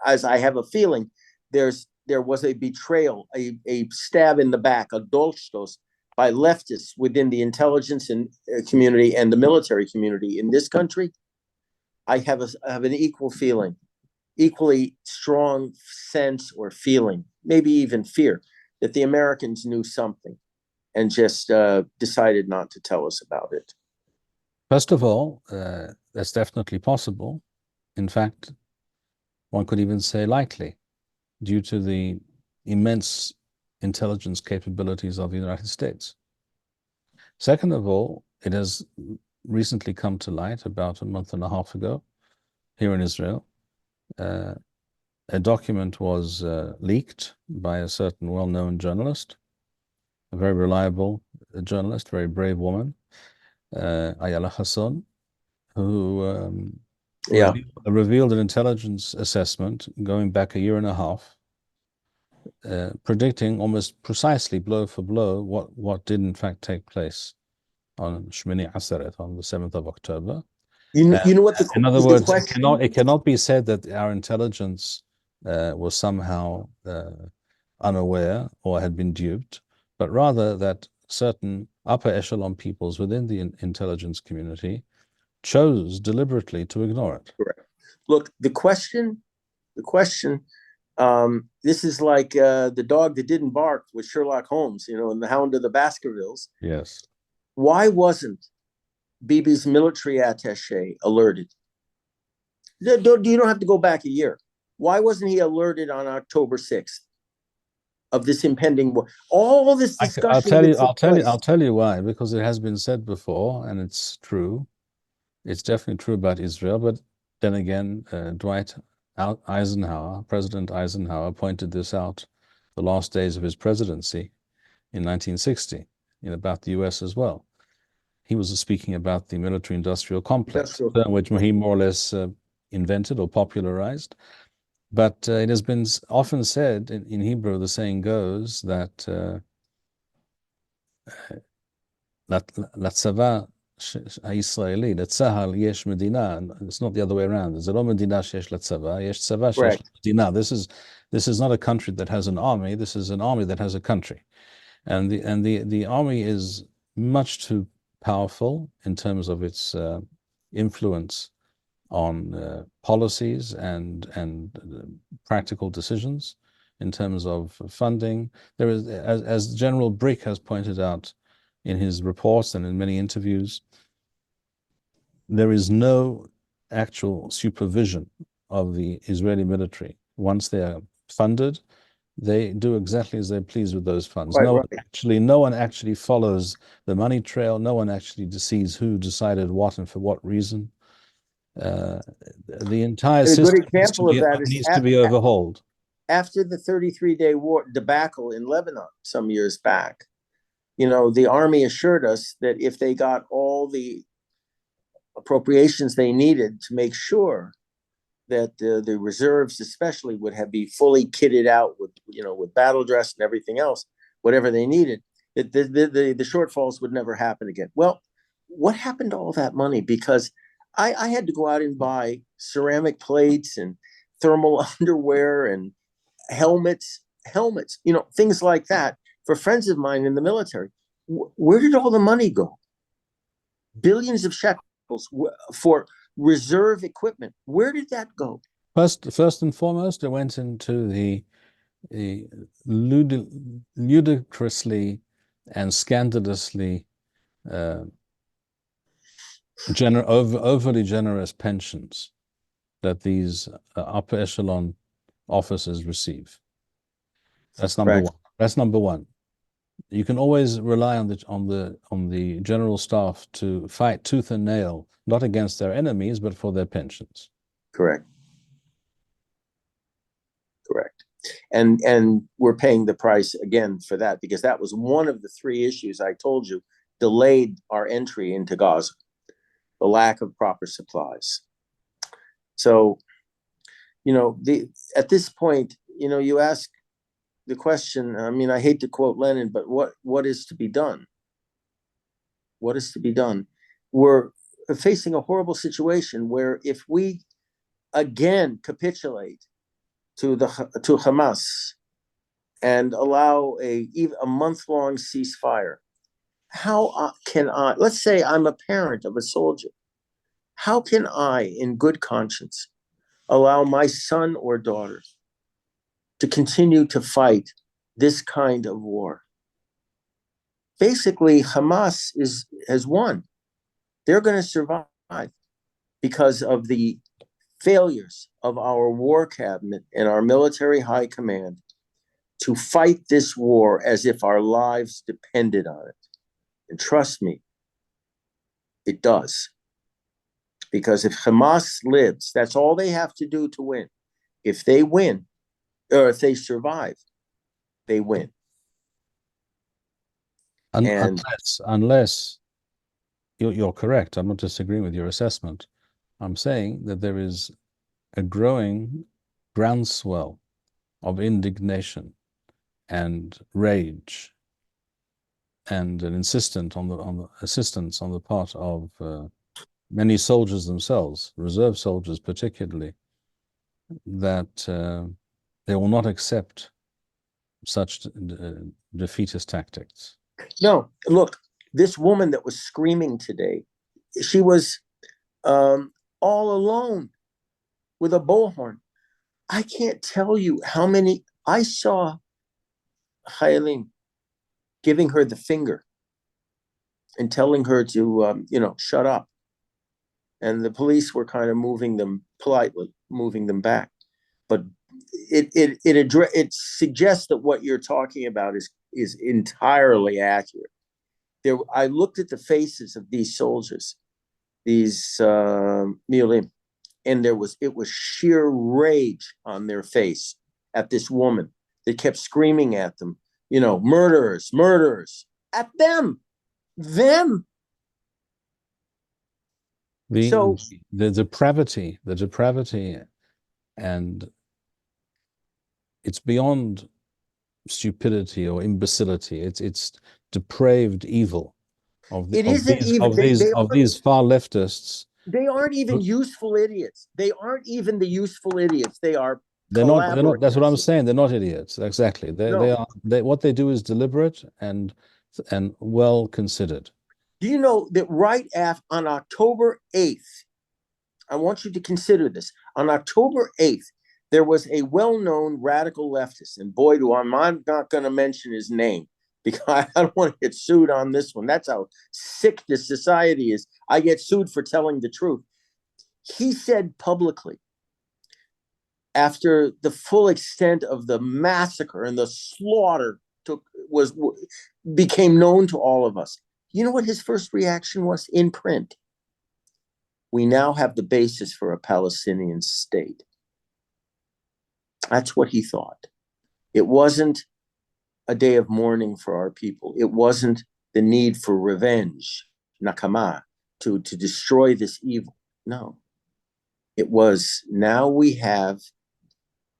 as I have a feeling, there was a betrayal, a stab in the back, a dolchos by leftists within the intelligence and community and the military community in this country. I have an equal feeling, equally strong sense or feeling, maybe even fear, that the Americans knew something and just decided not to tell us about it. First of all, that's definitely possible. In fact, one could even say likely, due to the immense intelligence capabilities of the United States. Second of all, it has recently come to light about a month and a half ago here in Israel. A document was leaked by a certain well-known journalist, a very reliable journalist, very brave woman, Ayala Hassan, who revealed an intelligence assessment going back a year and a half, predicting almost precisely blow for blow what did in fact take place on Shmini Aseret, on the 7th of October. You know what in other words, it cannot be said that our intelligence was somehow unaware or had been duped, but rather that certain upper echelon peoples within the intelligence community chose deliberately to ignore it. Correct. Look, the question, this is like the dog that didn't bark with Sherlock Holmes, and the Hound of the Baskervilles. Yes. Why wasn't Bibi's military attaché alerted? You don't have to go back a year. Why wasn't he alerted on October 6th of this impending war? All this discussion. I'll tell you why. Because it has been said before, and it's true. It's definitely true about Israel. But then again, President Eisenhower pointed this out the last days of his presidency in 1960, about the US as well. He was speaking about the military-industrial complex, which he more or less invented or popularized. But it has been often said in Hebrew, the saying goes that לצבא הישראלי, לצה"ל יש מדינה. It's not the other way around. זה לא מדינה שיש לצבא, יש צבא שיש למדינה. This is not a country that has an army. This is an army that has a country. And the army is much too powerful in terms of its influence on policies and practical decisions, in terms of funding. There is, as General Brick has pointed out in his reports and in many interviews, there is no actual supervision of the Israeli military. Once they are funded, they do exactly as they please with those funds. No one actually follows the money trail. No one actually sees who decided what and for what reason. The entire system needs to be overhauled. After the 33-day war debacle in Lebanon some years back, the army assured us that if they got all the appropriations they needed to make sure that the reserves especially would be fully kitted out with battle dress and everything else, whatever they needed, that the shortfalls would never happen again. Well, what happened to all that money? Because I had to go out and buy ceramic plates and thermal underwear and helmets, things like that for friends of mine in the military. Where did all the money go? Billions of shekels for reserve equipment. Where did that go? First and foremost, it went into the ludicrously and scandalously overly generous pensions that these upper echelon officers receive. That's number one. That's number one. You can always rely on the general staff to fight tooth and nail, not against their enemies, but for their pensions. Correct. And we're paying the price again for that, because that was one of the three issues I told you delayed our entry into Gaza, the lack of proper supplies. So, at this point, you ask the question, I hate to quote Lenin, but what is to be done? What is to be done? We're facing a horrible situation where if we again capitulate to Hamas and allow a month-long ceasefire. How can I, let's say I'm a parent of a soldier, how can I, in good conscience, allow my son or daughter to continue to fight this kind of war? Basically, Hamas has won. They're going to survive because of the failures of our war cabinet and our military high command to fight this war as if our lives depended on it. And trust me, it does. Because if Hamas lives, that's all they have to do to win. If they win, or if they survive, they win. Unless you're correct, I'm not disagreeing with your assessment. I'm saying that there is a growing groundswell of indignation and rage and an insistence on the part of many soldiers themselves, reserve soldiers particularly, that they will not accept such defeatist tactics. No, look, this woman that was screaming today, she was all alone with a bullhorn. I can't tell you how many I saw Chayalim giving her the finger and telling her to, shut up. And the police were kind of moving them politely, moving them back. But it suggests that what you're talking about is entirely accurate. I looked at the faces of these soldiers, these Milim, and it was sheer rage on their face at this woman that kept screaming at them, murderers, murderers, at them. The depravity, and it's beyond stupidity or imbecility. It's depraved evil of these far leftists. They aren't even useful idiots. They aren't even the useful idiots. They are. They're not. That's what I'm saying. They're not idiots. Exactly. They are. What they do is deliberate and well considered. Do you know that on October 8th, I want you to consider this. On October 8th, there was a well-known radical leftist, and boy, I'm not going to mention his name because I don't want to get sued on this one. That's how sick this society is. I get sued for telling the truth. He said publicly, after the full extent of the massacre and the slaughter became known to all of us, you know what his first reaction was in print? We now have the basis for a Palestinian state. That's what he thought. It wasn't a day of mourning for our people. It wasn't the need for revenge, nakama, to destroy this evil. No. It was, now we have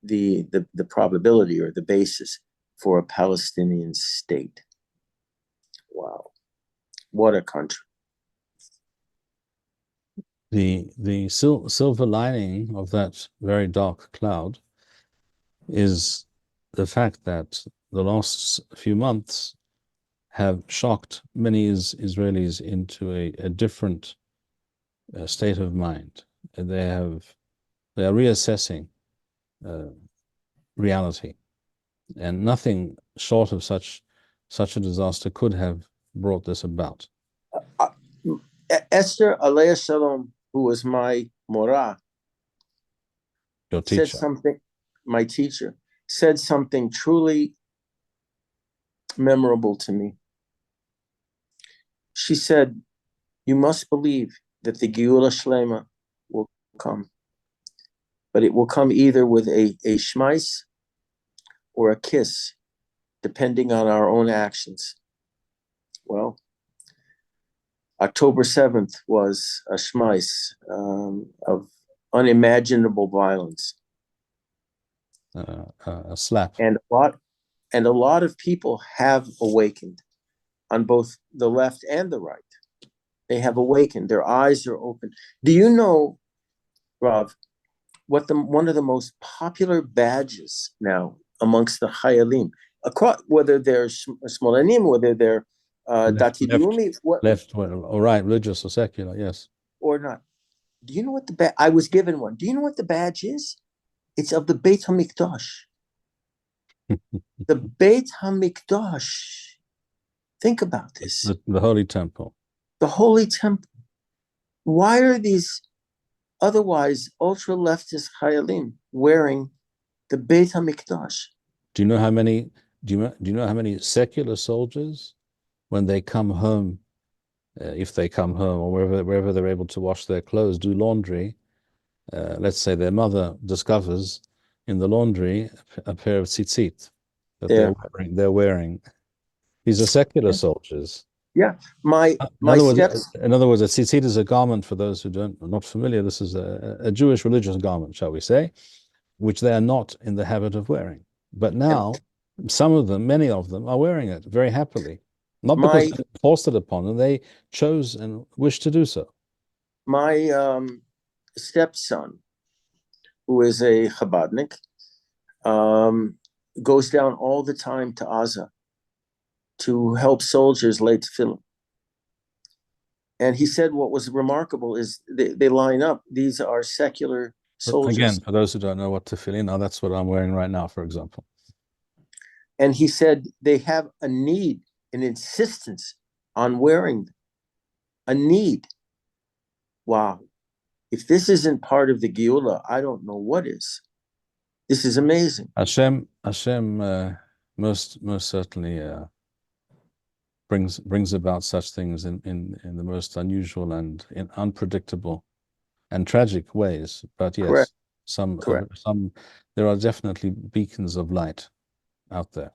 the probability or the basis for a Palestinian state. Wow. What a country. The silver lining of that very dark cloud is the fact that the last few months have shocked many Israelis into a different state of mind. They are reassessing reality, and nothing short of such a disaster could have brought this about. Esther Alea Shalom, who was my morah, your teacher, said something. My teacher said something truly memorable to me. She said, "You must believe that the Geula Shlema will come, but it will come either with a shmais or a kiss, depending on our own actions." Well, October 7th was a shmais of unimaginable violence. A slap. And a lot of people have awakened on both the left and the right. They have awakened. Their eyes are open. Do you know, Rav, one of the most popular badges now amongst the Chayalim, across whether they're Smolenim, whether they're Dati Leumi, left, or right, religious or secular, yes, or not. Do you know what the badge? I was given one. Do you know what the badge is? It's of the Beit HaMikdash. The Beit HaMikdash. Think about this. the Holy Temple. The Holy Temple. Why are these otherwise ultra-leftist Chayalim wearing the Beit HaMikdash? Do you know how many? Do you know how many secular soldiers, when they come home, if they come home or wherever they're able to wash their clothes, do laundry? Let's say their mother discovers in the laundry a pair of tzitzit that they're wearing. These are secular soldiers. Yeah, my steps. In other words, a tzitzit is a garment, for those who are not familiar. This is a Jewish religious garment, shall we say, which they are not in the habit of wearing. But now, some of them, many of them, are wearing it very happily. Not because they forced it upon them, they chose and wished to do so. My stepson, who is a Chabadnik, goes down all the time to Gaza to help soldiers lay tefillin. And he said what was remarkable is they line up. These are secular soldiers. Again, for those who don't know what tefillin are, that's what I'm wearing right now, for example. And he said they have a need, an insistence on wearing them. A need. Wow. If this isn't part of the Geula, I don't know what is. This is amazing. Hashem most certainly brings about such things in the most unusual and unpredictable and tragic ways. But yes, Correct. some there are definitely beacons of light out there.